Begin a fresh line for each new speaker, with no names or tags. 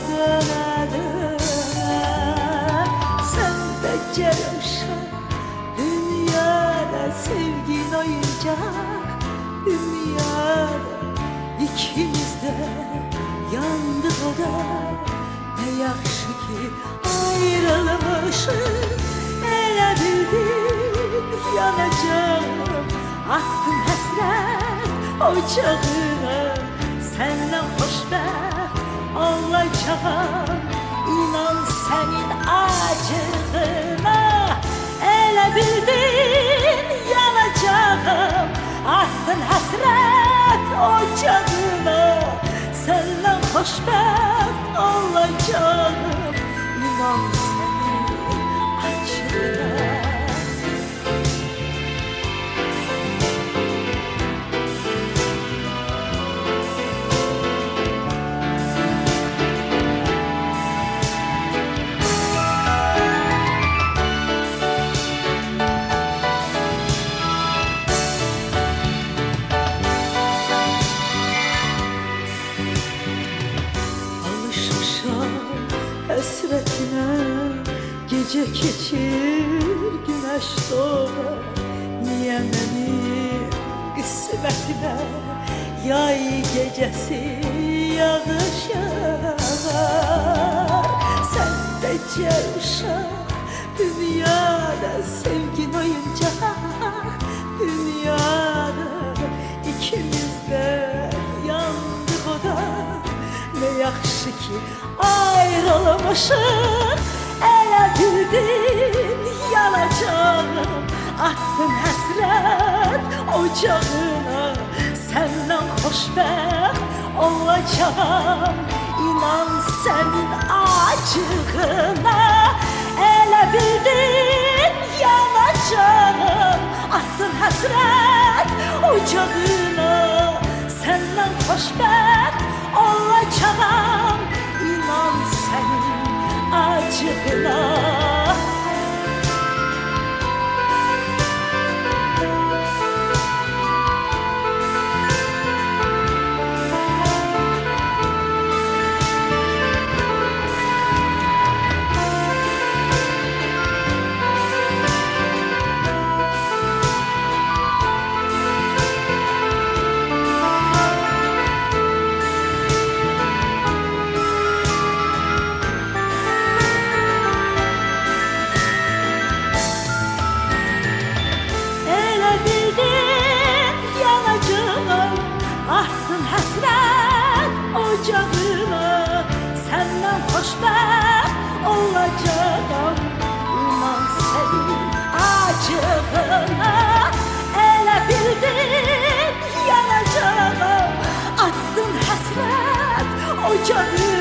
döne döne. Sen beceri uşak, dünyada sevgin oyuncak. Dünyada ikimiz de yandık o da. Ne yaxşı ki ayrılmışız. Elə bildim yanacağım, attım həsrət ocağına. Səndən xoşbəxt olacağam, inan sənin acığına. Elə bildim yanacağım, attım həsrət ocağına. Səndən xoşbəxt olacağım, inan sənin acığına. Həsrətinə gecə keçir, günəş doğar. Niyə mənim qismətimə yay gecəsi yağış yağar? Sən becər uşaq, dünyada sevgin oyuncaq. Dünyada ikimiz də yandık o da. Ne yaxşı ki ayrılmışıq. Elə bildim yanacağım, attım həsrət ocağına. Səndən xoşbəxt olacağam, inan sənin acığına. Elə bildim yanacağım, attım həsrət ocağına. Səndən xoşbəxt olacağım, inan sənin acığına. Attım həsrət ocağına. Səndən xoşbəxt olacağam, inan sənin acığına. Elə bildim yanacağam, attım həsrət ocağına.